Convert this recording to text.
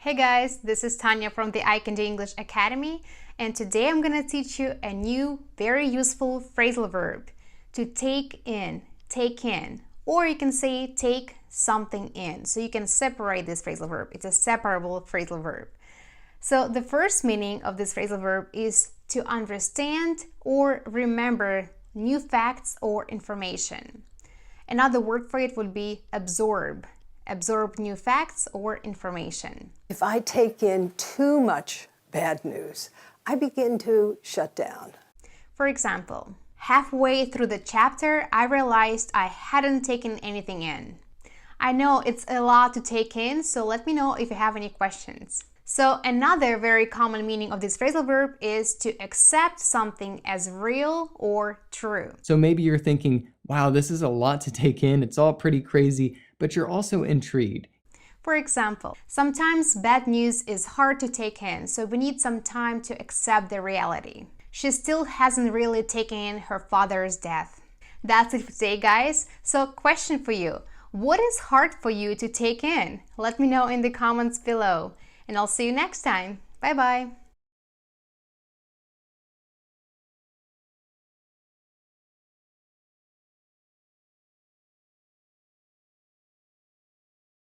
Hey guys, this is Tanya from the I Can Do English Academy, and today I'm going to teach you a new, very useful phrasal verb to take in, or you can say take something in. So you can separate this phrasal verb. It's a separable phrasal verb. So the first meaning of this phrasal verb is to understand or remember new facts or information. Another word for it would be absorb. Absorb new facts or information. If I take in too much bad news, I begin to shut down. For example, halfway through the chapter, I realized I hadn't taken anything in. I know it's a lot to take in, so let me know if you have any questions. So another very common meaning of this phrasal verb is to accept something as real or true. So maybe you're thinking, wow, this is a lot to take in. It's all pretty crazy, but you're also intrigued. For example, sometimes bad news is hard to take in, so we need some time to accept the reality. She still hasn't really taken in her father's death. That's it for today, guys. So question for you. What is hard for you to take in? Let me know in the comments below. And I'll see you next time. Bye-bye.